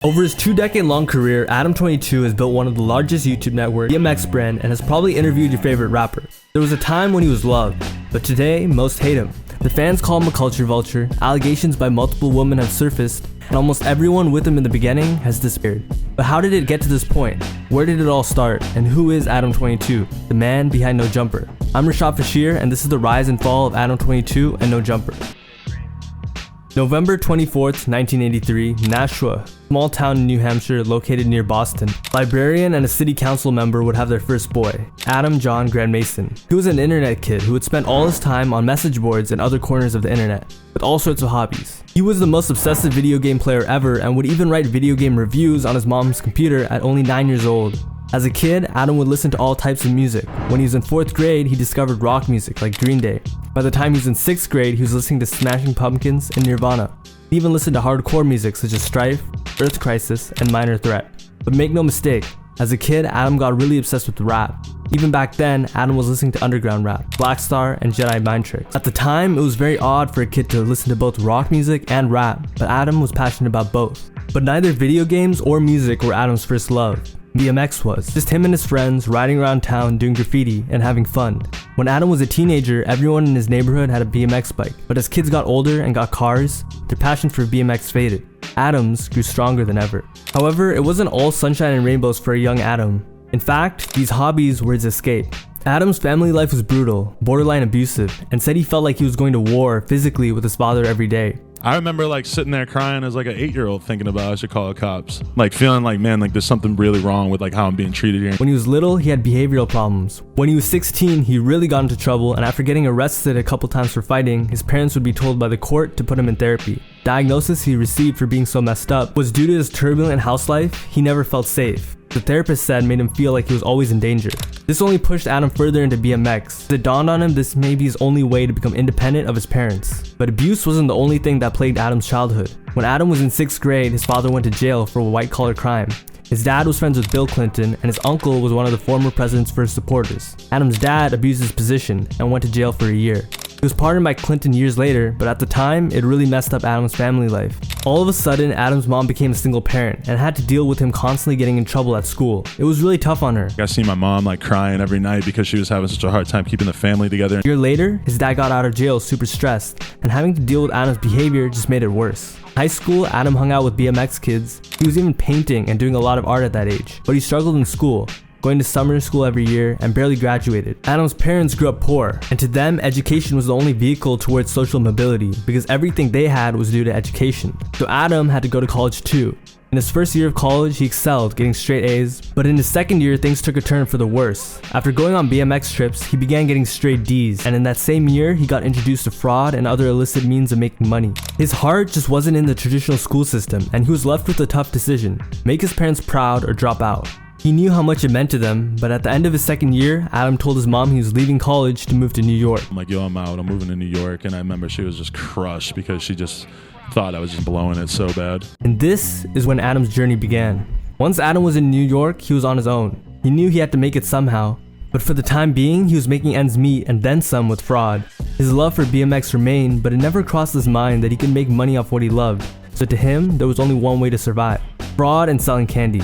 Over his 2-decade-long career, Adam22 has built one of the largest YouTube network BMX brand and has probably interviewed your favorite rapper. There was a time when he was loved, but today, most hate him. The fans call him a culture vulture, allegations by multiple women have surfaced, and almost everyone with him in the beginning has disappeared. But how did it get to this point? Where did it all start? And who is Adam22, the man behind No Jumper? I'm Rashad Fashir, and this is the rise and fall of Adam22 and No Jumper. November 24th, 1983, Nashua, small town in New Hampshire located near Boston. Librarian and a city council member would have their first boy, Adam John Grant Mason. He was an internet kid who would spend all his time on message boards and other corners of the internet, with all sorts of hobbies. He was the most obsessive video game player ever and would even write video game reviews on his mom's computer at only 9 years old. As a kid, Adam would listen to all types of music. When he was in 4th grade, he discovered rock music like Green Day. By the time he was in 6th grade, he was listening to Smashing Pumpkins and Nirvana. He even listened to hardcore music such as Strife, Earth Crisis, and Minor Threat. But make no mistake, as a kid, Adam got really obsessed with rap. Even back then, Adam was listening to underground rap, Black Star, and Jedi Mind Tricks. At the time, it was very odd for a kid to listen to both rock music and rap, but Adam was passionate about both. But neither video games or music were Adam's first love. BMX was. Just him and his friends riding around town doing graffiti and having fun. When Adam was a teenager, everyone in his neighborhood had a BMX bike, but as kids got older and got cars, their passion for BMX faded. Adam's grew stronger than ever. However, it wasn't all sunshine and rainbows for a young Adam. In fact, these hobbies were his escape. Adam's family life was brutal, borderline abusive, and said he felt like he was going to war physically with his father every day. I remember sitting there crying as an 8-year-old thinking about I should call the cops. Feeling man, there's something really wrong with how I'm being treated here. When he was little, he had behavioral problems. When he was 16, he really got into trouble, and after getting arrested a couple times for fighting, his parents would be told by the court to put him in therapy. Diagnosis he received for being so messed up was due to his turbulent house life. He never felt safe. The therapist said made him feel like he was always in danger. This only pushed Adam further into BMX. It dawned on him this may be his only way to become independent of his parents. But abuse wasn't the only thing that plagued Adam's childhood. When Adam was in 6th grade, his father went to jail for a white-collar crime. His dad was friends with Bill Clinton, and his uncle was one of the former president's first supporters. Adam's dad abused his position and went to jail for a year. He was pardoned by Clinton years later, but at the time, it really messed up Adam's family life. All of a sudden, Adam's mom became a single parent and had to deal with him constantly getting in trouble at school. It was really tough on her. I see my mom crying every night because she was having such a hard time keeping the family together. A year later, his dad got out of jail super stressed, and having to deal with Adam's behavior just made it worse. High school, Adam hung out with BMX kids. He was even painting and doing a lot of art at that age, but he struggled in school, going to summer school every year, and barely graduated. Adam's parents grew up poor, and to them, education was the only vehicle towards social mobility because everything they had was due to education. So Adam had to go to college too. In his first year of college, he excelled, getting straight A's, but in his second year, things took a turn for the worse. After going on BMX trips, he began getting straight D's, and in that same year, he got introduced to fraud and other illicit means of making money. His heart just wasn't in the traditional school system, and he was left with a tough decision: make his parents proud or drop out. He knew how much it meant to them, but at the end of his second year, Adam told his mom he was leaving college to move to New York. I'm like, yo, I'm out. I'm moving to New York. And I remember she was just crushed because she just thought I was just blowing it so bad. And this is when Adam's journey began. Once Adam was in New York, he was on his own. He knew he had to make it somehow, but for the time being, he was making ends meet and then some with fraud. His love for BMX remained, but it never crossed his mind that he could make money off what he loved. So to him, there was only one way to survive: fraud and selling candy.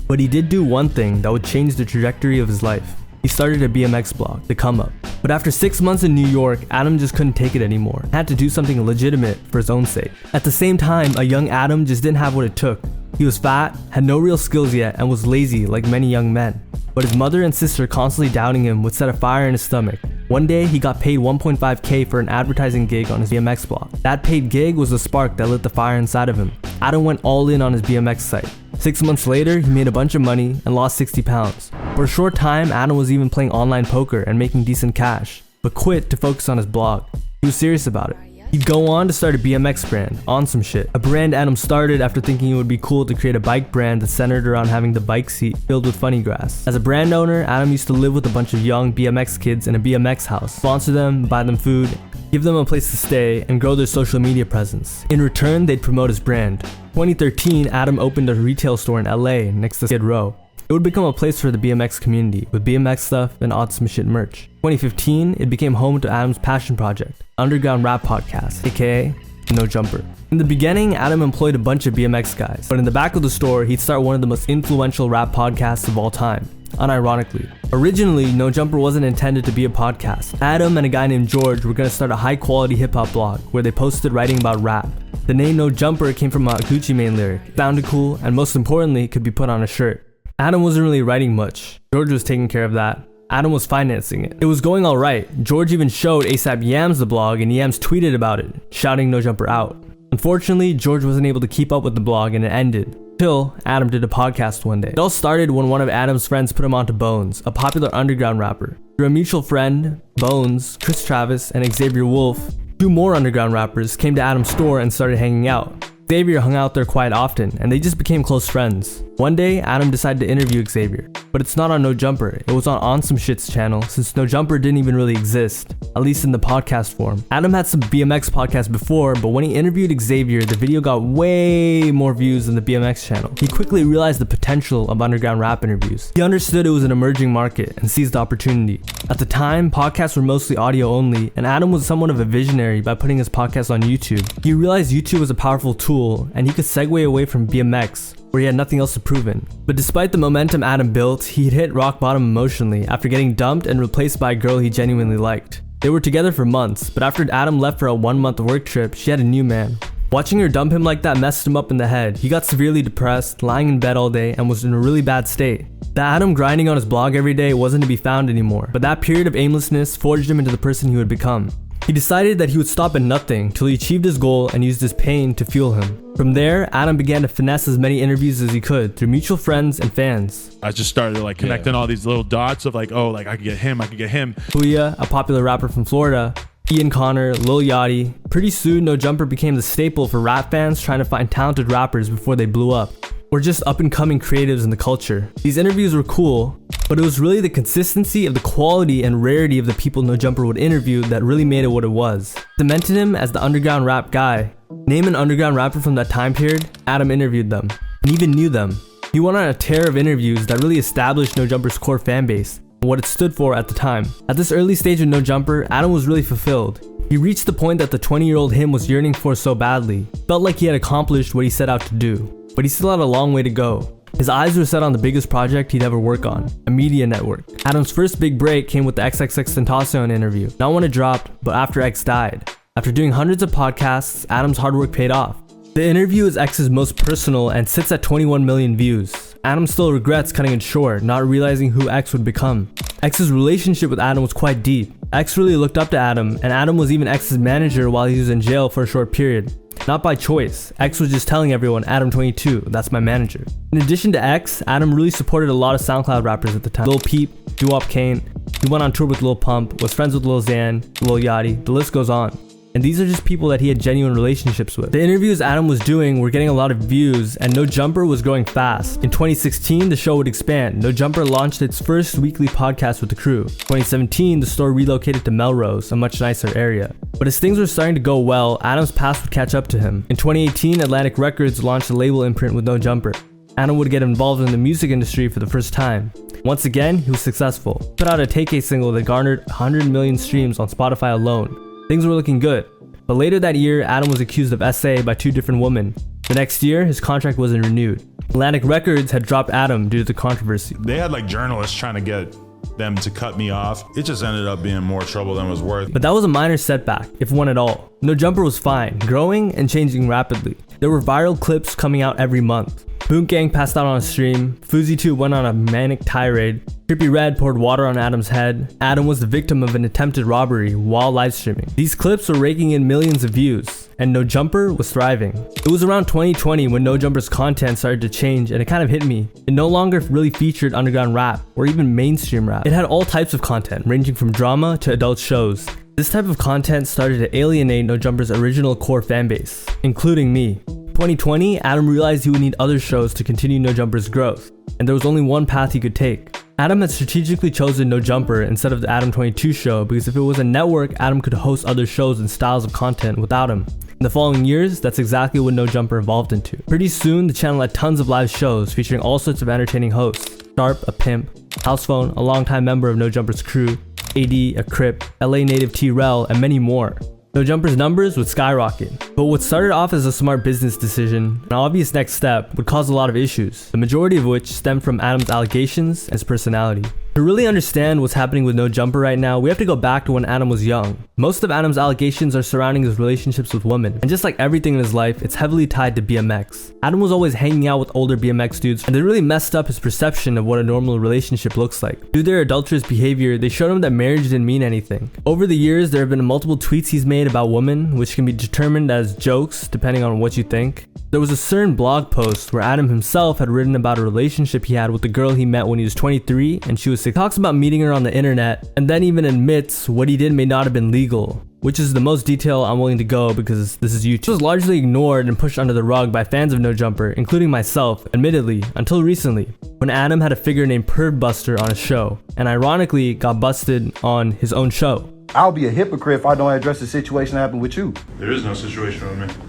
But he did do one thing that would change the trajectory of his life. He started a BMX blog, The Come Up. But after 6 months in New York, Adam just couldn't take it anymore and had to do something legitimate for his own sake. At the same time, a young Adam just didn't have what it took. He was fat, had no real skills yet, and was lazy like many young men. But his mother and sister constantly doubting him would set a fire in his stomach. One day, he got paid $1.5K for an advertising gig on his BMX blog. That paid gig was the spark that lit the fire inside of him. Adam went all in on his BMX site. 6 months later, he made a bunch of money and lost 60 pounds. For a short time, Adam was even playing online poker and making decent cash, but quit to focus on his blog. He was serious about it. He'd go on to start a BMX brand, On Some Shit. A brand Adam started after thinking it would be cool to create a bike brand that centered around having the bike seat filled with funny grass. As a brand owner, Adam used to live with a bunch of young BMX kids in a BMX house, sponsor them, buy them food, give them a place to stay, and grow their social media presence. In return, they'd promote his brand. 2013, Adam opened a retail store in LA next to Skid Row. It would become a place for the BMX community, with BMX stuff and awesome shit merch. 2015, it became home to Adam's passion project, Underground Rap Podcast, aka No Jumper. In the beginning, Adam employed a bunch of BMX guys, but in the back of the store, he'd start one of the most influential rap podcasts of all time. Unironically. Originally, No Jumper wasn't intended to be a podcast. Adam and a guy named George were going to start a high-quality hip-hop blog where they posted writing about rap. The name No Jumper came from a Gucci Mane lyric. It sounded cool, and most importantly, could be put on a shirt. Adam wasn't really writing much. George was taking care of that. Adam was financing it. It was going alright. George even showed ASAP Yams the blog, and Yams tweeted about it, shouting No Jumper out. Unfortunately, George wasn't able to keep up with the blog and it ended. Till Adam did a podcast one day. It all started when one of Adam's friends put him onto Bones, a popular underground rapper. Through a mutual friend, Bones, Chris Travis, and Xavier Wolf, two more underground rappers came to Adam's store and started hanging out. Xavier hung out there quite often, and they just became close friends. One day, Adam decided to interview Xavier, but it's not on No Jumper. It was on Some Shit's channel, since No Jumper didn't even really exist, at least in the podcast form. Adam had some BMX podcasts before, but when he interviewed Xavier, the video got way more views than the BMX channel. He quickly realized the potential of underground rap interviews. He understood it was an emerging market and seized the opportunity. At the time, podcasts were mostly audio only, and Adam was somewhat of a visionary by putting his podcast on YouTube. He realized YouTube was a powerful tool, and he could segue away from BMX, where he had nothing else to prove in. But despite the momentum Adam built, he'd hit rock bottom emotionally after getting dumped and replaced by a girl he genuinely liked. They were together for months, but after Adam left for a 1-month work trip, she had a new man. Watching her dump him like that messed him up in the head. He got severely depressed, lying in bed all day, and was in a really bad state. The Adam grinding on his blog every day wasn't to be found anymore, but that period of aimlessness forged him into the person he would become. He decided that he would stop at nothing till he achieved his goal and used his pain to fuel him. From there, Adam began to finesse as many interviews as he could through mutual friends and fans. I just started like connecting all these little dots of like, oh, like I could get him. Puya, a popular rapper from Florida, Ian Connor, Lil Yachty. Pretty soon, No Jumper became the staple for rap fans trying to find talented rappers before they blew up, or just up-and-coming creatives in the culture. These interviews were cool, but it was really the consistency of the quality and rarity of the people No Jumper would interview that really made it what it was. Cemented him as the underground rap guy. Name an underground rapper from that time period, Adam interviewed them, and even knew them. He went on a tear of interviews that really established No Jumper's core fanbase, and what it stood for at the time. At this early stage of No Jumper, Adam was really fulfilled. He reached the point that the 20-year-old him was yearning for so badly. Felt like he had accomplished what he set out to do, but he still had a long way to go. His eyes were set on the biggest project he'd ever work on, a media network. Adam's first big break came with the XXXTentacion interview, not when it dropped, but after X died. After doing hundreds of podcasts, Adam's hard work paid off. The interview is X's most personal and sits at 21 million views. Adam still regrets cutting it short, not realizing who X would become. X's relationship with Adam was quite deep. X really looked up to Adam, and Adam was even X's manager while he was in jail for a short period. Not by choice. X was just telling everyone, Adam22, that's my manager. In addition to X, Adam really supported a lot of SoundCloud rappers at the time. Lil Peep, Doo-Wop Kane, he went on tour with Lil Pump, was friends with Lil Xan, Lil Yachty, the list goes on. And these are just people that he had genuine relationships with. The interviews Adam was doing were getting a lot of views, and No Jumper was growing fast. In 2016, the show would expand. No Jumper launched its first weekly podcast with the crew. 2017, the store relocated to Melrose, a much nicer area. But as things were starting to go well, Adam's past would catch up to him. In 2018, Atlantic Records launched a label imprint with No Jumper. Adam would get involved in the music industry for the first time. Once again, he was successful. Put out a Take A single that garnered 100 million streams on Spotify alone. Things were looking good. But later that year, Adam was accused of SA by 2 different women. The next year, his contract wasn't renewed. Atlantic Records had dropped Adam due to the controversy. They had like journalists trying to get them to cut me off. It just ended up being more trouble than it was worth. But that was a minor setback, if one at all. No Jumper was fine, growing and changing rapidly. There were viral clips coming out every month. Boot Gang passed out on a stream, Fuzi2 went on a manic tirade, Trippie Redd poured water on Adam's head, Adam was the victim of an attempted robbery while live streaming. These clips were raking in millions of views, and No Jumper was thriving. It was around 2020 when No Jumper's content started to change, and it kind of hit me. It no longer really featured underground rap, or even mainstream rap. It had all types of content, ranging from drama to adult shows. This type of content started to alienate No Jumper's original core fanbase, including me. 2020, Adam realized he would need other shows to continue No Jumper's growth, and there was only one path he could take. Adam had strategically chosen No Jumper instead of the Adam22 show because if it was a network, Adam could host other shows and styles of content without him. In the following years, that's exactly what No Jumper evolved into. Pretty soon, the channel had tons of live shows featuring all sorts of entertaining hosts. Sharp, a pimp, Housephone, a longtime member of No Jumper's crew, AD, a Crip, LA native T-Rel, and many more. No Jumper's numbers would skyrocket. But what started off as a smart business decision, an obvious next step, would cause a lot of issues, the majority of which stemmed from Adam's allegations and his personality. To really understand what's happening with No Jumper right now, we have to go back to when Adam was young. Most of Adam's allegations are surrounding his relationships with women, and just like everything in his life, it's heavily tied to BMX. Adam was always hanging out with older BMX dudes, and they really messed up his perception of what a normal relationship looks like. Due to their adulterous behavior, they showed him that marriage didn't mean anything. Over the years, there have been multiple tweets he's made about women, which can be determined as jokes, depending on what you think. There was a certain blog post where Adam himself had written about a relationship he had with the girl he met when he was 23 and she was 6. He talks about meeting her on the internet and then even admits what he did may not have been legal, which is the most detail I'm willing to go because this is YouTube. It was largely ignored and pushed under the rug by fans of No Jumper, including myself, admittedly, until recently, when Adam had a figure named Perv Buster on his show, and ironically got busted on his own show. I'll be a hypocrite if I don't address the situation that happened with you. There is no situation with me.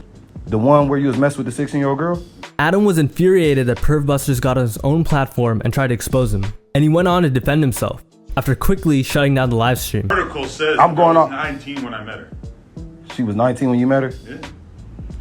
The one where you was messing with the 16-year-old girl? Adam was infuriated that Perv Busters got on his own platform and tried to expose him, and he went on to defend himself, after quickly shutting down the live stream. The article says I'm going on. 19 when I met her. She was 19 when you met her? Yeah.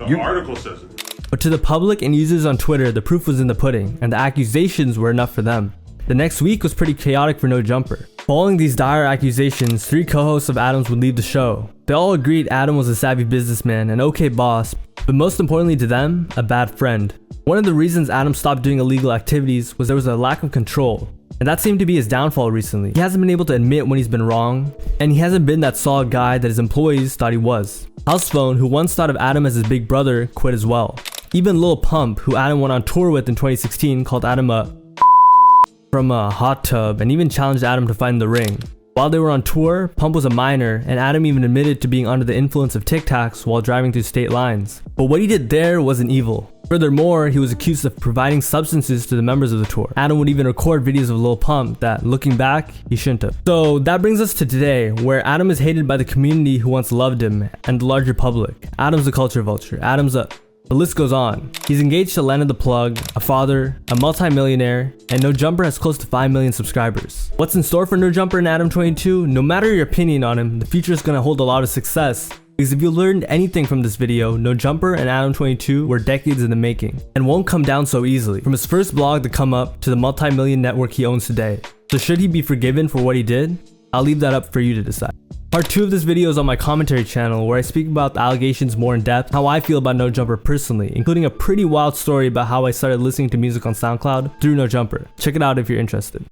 The article says it. But to the public and users on Twitter, the proof was in the pudding, and the accusations were enough for them. The next week was pretty chaotic for No Jumper. Following these dire accusations, 3 co-hosts of Adam's would leave the show. They all agreed Adam was a savvy businessman, an okay boss, but most importantly to them, a bad friend. One of the reasons Adam stopped doing illegal activities was there was a lack of control, and that seemed to be his downfall recently. He hasn't been able to admit when he's been wrong, and he hasn't been that solid guy that his employees thought he was. Housephone, who once thought of Adam as his big brother, quit as well. Even Lil Pump, who Adam went on tour with in 2016, called Adam from a hot tub and even challenged Adam to fight in the ring. While they were on tour, Pump was a minor, and Adam even admitted to being under the influence of Tic Tacs while driving through state lines. But what he did there wasn't evil. Furthermore, he was accused of providing substances to the members of the tour. Adam would even record videos of Lil Pump that, looking back, he shouldn't have. So that brings us to today, where Adam is hated by the community who once loved him, and the larger public. Adam's a culture vulture. The list goes on. He's engaged to Lena the Plug, a father, a multi-millionaire, and No Jumper has close to 5 million subscribers. What's in store for No Jumper and Adam22? No matter your opinion on him, the future is going to hold a lot of success. Because if you learned anything from this video, No Jumper and Adam22 were decades in the making, and won't come down so easily. From his first blog to come up, to the multi-million network he owns today. So should he be forgiven for what he did? I'll leave that up for you to decide. Part 2 of this video is on my commentary channel where I speak about the allegations more in depth, how I feel about No Jumper personally, including a pretty wild story about how I started listening to music on SoundCloud through No Jumper. Check it out if you're interested.